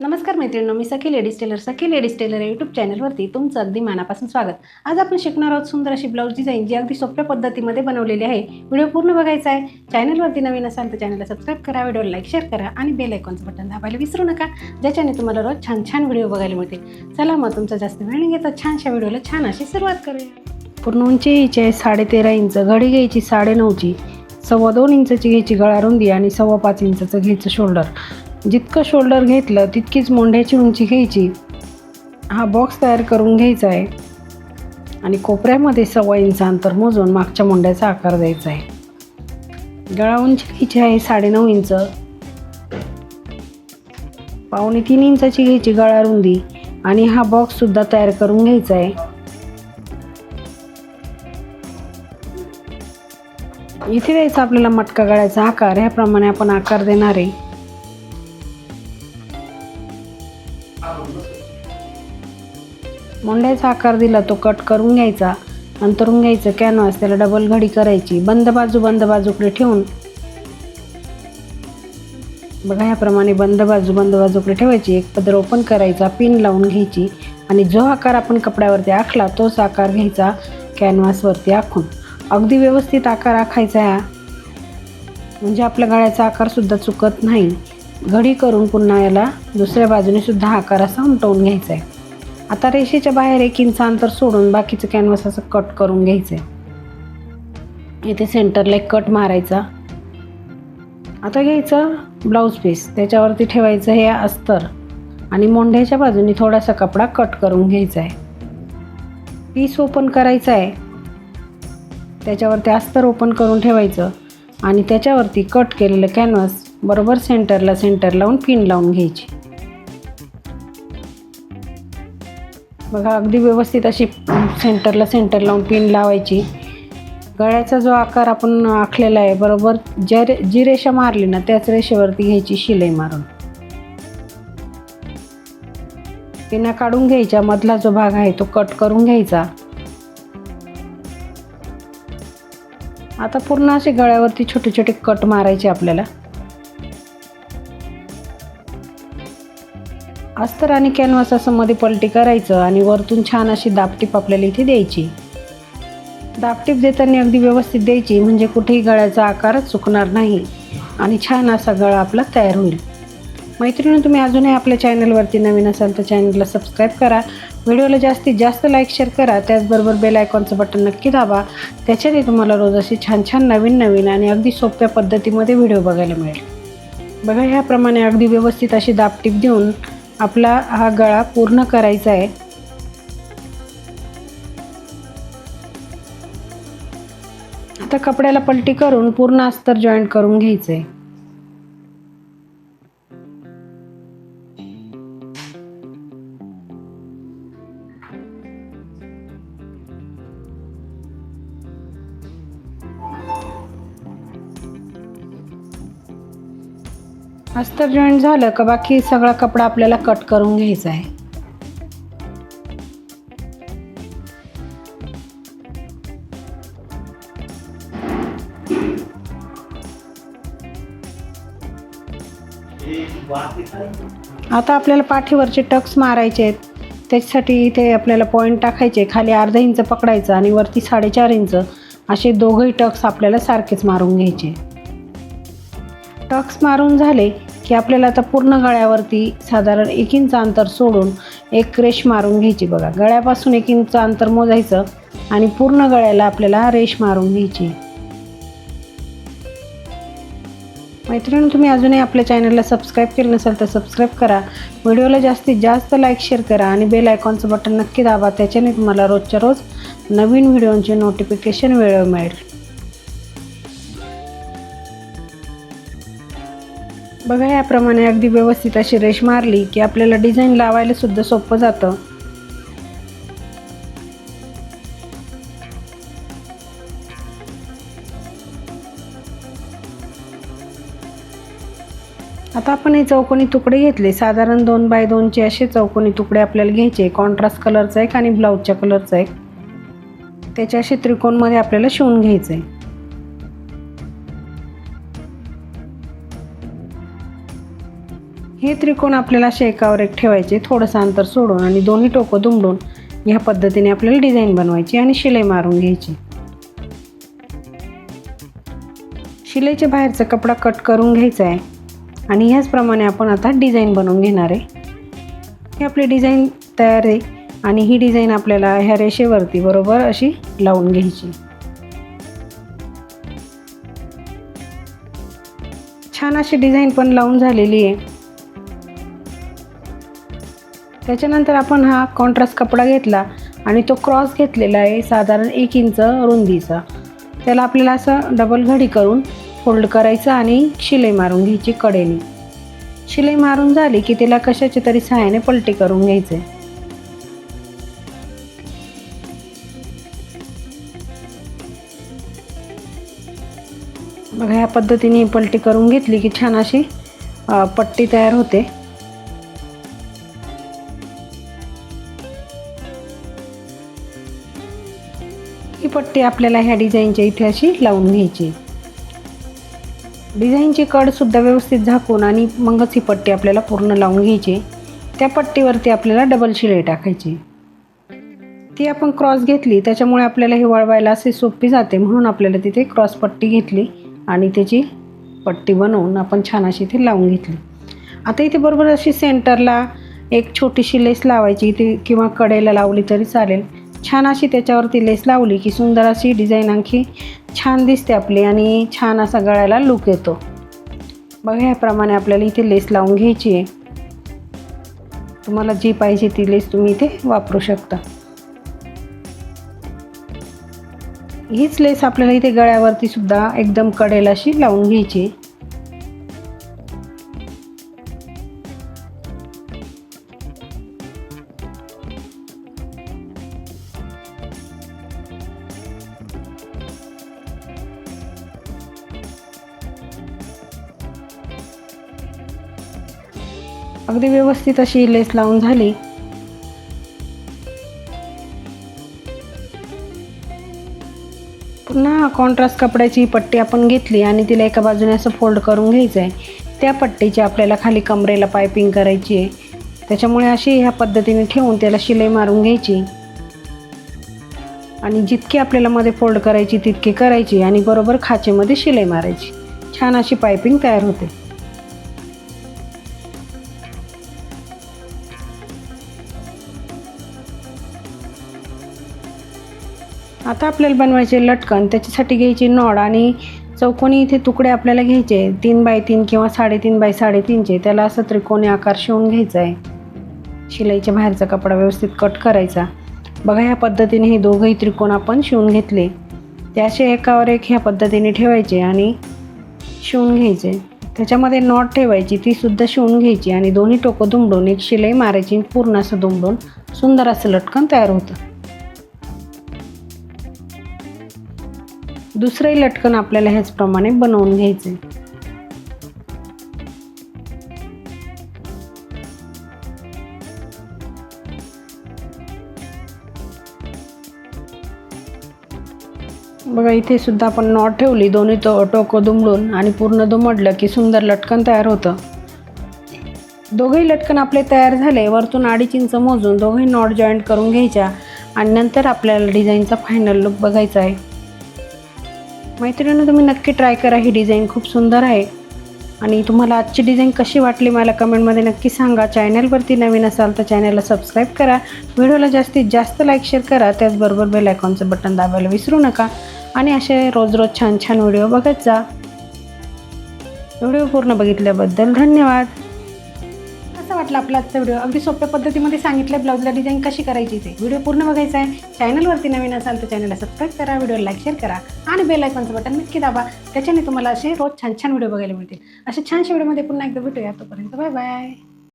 नमस्कार मैत्रिणींनो, मी सखी ladies tailor या यूट्यूब चॅनलवरती तुमचं अगदी मनापासून स्वागत. आज आपण शिकणार आहोत सुंदर अशी ब्लाऊज डिझाईन जी अगदी सोप्या पद्धतीमध्ये बनवलेली आहे. व्हिडिओ पूर्ण बघायचा आहे. चॅनलवरती नवीन असाल तर चॅनलला सबस्क्राईब करा, व्हिडिओला लाईक शेअर करा आणि बेल आयकॉनचं बटन दाबायला विसरू नका, ज्याच्याने तुम्हाला रोज छान छान व्हिडिओ बघायला मिळतील. चला मग तुमचा जास्त वेळ न घेता छानशा व्हिडिओला छान अशी सुरुवात करूया. पूर्ण उंची घ्यायची आहे 13.5 इंच, घडी घ्यायची 9.5ची, 2.25 इंचची घ्यायची गळा रुंदी आणि 5.25 इंचचं घ्यायचं शोल्डर. जितकं शोल्डर घेतलं तितकीच मोंढ्याची उंची घ्यायची. हा बॉक्स तयार करून घ्यायचा आहे आणि कोपऱ्यामध्ये 1.25 इंच अंतर मोजून मागच्या मोंढ्याचा आकार द्यायचा आहे. गळा उंची घ्यायची आहे 9.5 इंच, 2.25 इंचाची घ्यायची गळा रुंदी आणि हा बॉक्स सुद्धा तयार करून घ्यायचा आहे. इथे द्यायचा आपल्याला मटका गळ्याचा आकार. ह्याप्रमाणे आपण आकार देणार आहे. मोंढ्याचा आकार दिला तो कट करून घ्यायचा. अंतरून घ्यायचं कॅनव्हास, त्याला डबल घडी करायची. बंद बाजूकडे ठेवून बघा ह्याप्रमाणे बंद बाजूकडे ठेवायची. एक पदर ओपन करायचा, पिन लावून घ्यायची आणि जो आकार आपण कपड्यावरती आखला तोच आकार घ्यायचा कॅनव्हासवरती आखून. अगदी व्यवस्थित आकार आखायचा हा, म्हणजे आपल्या गळ्याचा आकार सुद्धा चुकत नाही. घडी करून पुन्हा याला दुसऱ्या बाजूने सुद्धा आकार असा उमटवून घ्यायचा आहे. आता रेषेच्या बाहेर 1 इंच अंतर सोडून बाकीचं कॅनव्हास असं कट करून घ्यायचं आहे. इथे सेंटरला एक कट मारायचा. आता घ्यायचं ब्लाऊज पीस, त्याच्यावरती ठेवायचं हे अस्तर आणि मोंढ्याच्या बाजूनी थोडासा कपडा कट करून घ्यायचा आहे. पीस ओपन करायचा आहे, त्याच्यावरती अस्तर ओपन करून ठेवायचं आणि त्याच्यावरती कट केलेलं कॅनव्हास बरोबर सेंटर लावून पिन लावून घ्यायची. बघा अगदी व्यवस्थित अशी सेंटर लावून पिन लावायची. गळ्याचा जो आकार आपण आखलेला आहे बरोबर जी रेषा मारली ना त्याच रेषेवरती घ्यायची शिलाई मारून. पिना काढून घ्यायच्या, मधला जो भाग आहे तो कट करून घ्यायचा. आता पूर्ण असे गळ्यावरती छोटे छोटे कट मारायचे आपल्याला. अस्तर आणि कॅनव्हास असं मध्ये पलटी करायचं आणि वरतून छान अशी दाबटीप आपल्याला इथे द्यायची. दाबटीप देताना अगदी व्यवस्थित द्यायची, म्हणजे कुठेही गळ्याचा आकारच चुकणार नाही आणि छान असा गळा आपला तयार होईल. मैत्रिणी, तुम्ही अजूनही आपल्या चॅनलवरती नवीन असाल तर चॅनलला सबस्क्राईब करा, व्हिडिओला जास्तीत जास्त लाईक शेअर करा, त्याचबरोबर बेल आयकॉनचं बटन नक्की दाबा. त्याच्याने तुम्हाला रोज अशी छान छान नवीन आणि अगदी सोप्या पद्धतीमध्ये व्हिडिओ बघायला मिळेल. बघा ह्याप्रमाणे अगदी व्यवस्थित अशी दाबटीप देऊन आपला हा गळा पूर्ण करायचा आहे. आता कपड्याला पलटी करून पूर्ण अस्तर जॉईंट करून घ्यायचं आहे. अस्तर जॉईंट झालं का बाकी सगळा कपडा आपल्याला कट करून घ्यायचा आहे. आता आपल्याला पाठीवरचे टक्स मारायचे आहेत. त्याच्यासाठी इथे आपल्याला पॉईंट टाकायचे. खाली अर्धा इंच पकडायचं आणि वरती 4.5 इंच असे दोघंही टक्स आपल्याला सारखेच मारून घ्यायचे. टक्स मारून झाले की आपल्याला आता पूर्ण गळ्यावरती साधारण 1 इंच अंतर सोडून एक रेष मारून घ्यायची. बघा गळ्यापासून 1 इंच अंतर मोजायचं आणि पूर्ण गळ्याला आपल्याला रेष मारून घ्यायची. मैत्रिणी, तुम्ही अजूनही आपल्या चॅनलला सबस्क्राईब केलं नसेल तर सबस्क्राईब करा, व्हिडिओला जास्तीत जास्त लाईक शेअर करा आणि बेल आयकॉनचं बटन नक्की दाबा. त्याच्याने तुम्हाला रोजच्या रोज नवीन व्हिडिओंचे नोटिफिकेशन वेळेवर मिळेल. बघा याप्रमाणे अगदी व्यवस्थित अशी रेष मारली की आपल्याला डिझाईन लावायला सुद्धा सोपं जातं. आता आपण हे चौकोनी तुकडे घेतले, साधारण 2x2चे असे चौकोनी तुकडे आपल्याला घ्यायचे. कॉन्ट्रास्ट कलरचा एक आणि ब्लाऊजच्या कलरचा एक. त्याच्या असे त्रिकोणमध्ये आपल्याला शिवून घ्यायचं आहे. हे त्रिकोण आपल्याला असे एकावर एक ठेवायचे, थोडंसं अंतर सोडून, आणि दोन्ही टोकं दुमडून ह्या पद्धतीने आपल्याला डिझाईन बनवायची आणि शिलाई मारून घ्यायची. शिलाईच्या बाहेरचा कपडा कट करून घ्यायचा आहे आणि ह्याचप्रमाणे आपण आता डिझाईन बनवून घेणार आहे. ही आपली डिझाईन तयार आहे आणि ही डिझाईन आपल्याला ह्या रेषेवरती बरोबर अशी लावून घ्यायची. छान अशी डिझाईन पण लावून झालेली आहे. त्याच्यानंतर आपण हा कॉन्ट्रास्ट कपडा घेतला आणि तो क्रॉस घेतलेला आहे साधारण 1 इंच रुंदीचा. त्याला आपल्याला असं डबल घडी करून फोल्ड करायचं आणि शिलाई मारून घ्यायची कडेने. शिलाई मारून झाली की त्याला कशाच्या तरी सहाय्याने पलटी करून घ्यायचे. बघा ह्या पद्धतीने पलटी करून घेतली की छान अशी पट्टी तयार होते. ही पट्टी आपल्याला ह्या डिझाईनच्या इथे अशी लावून घ्यायची. डिझाईनची कडसुद्धा व्यवस्थित झाकून आणि मगच ही पट्टी आपल्याला पूर्ण लावून घ्यायची. त्या पट्टीवरती आपल्याला डबल शिलाई टाकायची. ती आपण क्रॉस घेतली त्याच्यामुळे आपल्याला हे वळवायला असे सोपी जाते, म्हणून आपल्याला तिथे क्रॉस पट्टी घेतली आणि त्याची पट्टी बनवून आपण छान अशी इथे लावून घेतली. आता इथे बरोबर अशी सेंटरला एक छोटीशी लेस लावायची, इथे किंवा कडेला लावली तरी चालेल. छान अशी त्याच्यावरती लेस लावली की सुंदर अशी डिझाईन आणखी छान दिसते आपली आणि छान असा गळ्याला लुक येतो. बघा ह्याप्रमाणे आपल्याला इथे लेस लावून घ्यायची आहे. तुम्हाला जी पाहिजे ती लेस तुम्ही इथे वापरू शकता. हीच लेस आपल्याला इथे गळ्यावरती सुद्धा एकदम कडेला अशी लावून घ्यायची. अगदी व्यवस्थित अशी लेस लावून झाली. पुन्हा कॉन्ट्रास्ट कपड्याची पट्टी आपण घेतली आणि तिला एका बाजूने असं फोल्ड करून घ्यायचं आहे. त्या पट्टीची आपल्याला खाली कमरेला पायपिंग करायची आहे. त्याच्यामुळे अशी ह्या पद्धतीने ठेवून त्याला शिलाई मारून घ्यायची आणि जितकी आपल्याला मध्ये फोल्ड करायची तितकी करायची आणि बरोबर खाचेमध्ये शिलाई मारायची. छान अशी पायपिंग तयार होते. आता आपल्याला बनवायचे लटकन. त्याच्यासाठी घ्यायची नॉड आणि चौकोनी इथे तुकडे आपल्याला घ्यायचे 3 बाय 3 किंवा 3.5 बाय 3.5चे. त्याला असं त्रिकोणी आकार शिवून घ्यायचा आहे. शिलाईच्या बाहेरचा कपडा व्यवस्थित कट करायचा. बघा ह्या पद्धतीने हे दोघंही त्रिकोण आपण शिवून घेतले. ते असे एकावर एक ह्या पद्धतीने ठेवायचे आणि शिवून घ्यायचे. त्याच्यामध्ये नॉट ठेवायची, ती सुद्धा शिवून घ्यायची आणि दोन्ही टोकं दुमडून एक शिलाई मारायची. पूर्ण असं दुमडून सुंदर असं लटकन तयार होतं. दुसरंही लटकन आपल्याला ह्याचप्रमाणे बनवून घ्यायचे. बघा इथे सुद्धा आपण नॉट ठेवली, दोन्ही टोकं दुमडून आणि पूर्ण दुमडलं की सुंदर लटकन तयार होतं. दोघंही लटकन आपले तयार झाले. वरतून 2.5 इंच मोजून दोघंही नॉट जॉईंट करून घ्यायच्या आणि नंतर आपल्याला डिझाईनचा फायनल लुक बघायचा आहे. मैत्रिणींनो, तुम्ही नक्की ट्राय करा. ही डिझाईन खूप सुंदर आहे आणि तुम्हाला आजची डिझाईन कशी वाटली मला कमेंटमध्ये नक्की सांगा. चॅनलवरती नवीन असाल तर चॅनलला सबस्क्राईब करा. व्हिडिओला जास्तीत जास्त लाईक शेअर करा. त्याचबरोबर बेल आयकॉनचं बटन दाबायला विसरू नका आणि असे रोज रोज छान छान व्हिडिओ बघत जा. व्हिडिओ पूर्ण बघितल्याबद्दल धन्यवाद. कसा वाटला आपला आजचा व्हिडिओ? अगदी सोप्या पद्धतीमध्ये सांगितलं ब्लाऊजला डिझाईन कशी करायची ते. व्हिडिओ पूर्ण बघायचा आहे. चॅनलवरती नवीन असाल तर चॅनलला सबस्क्राईब करा, व्हिडिओला लाईक शेअर करा आणि बेल आयकॉनचं बटन नक्की दाबा. त्याच्याने तुम्हाला असे रोज छान छान व्हिडिओ बघायला मिळतील. अशा छानशा व्हिडिओमध्ये पुन्हा एकदा भेटूया. तोपर्यंत बाय बाय.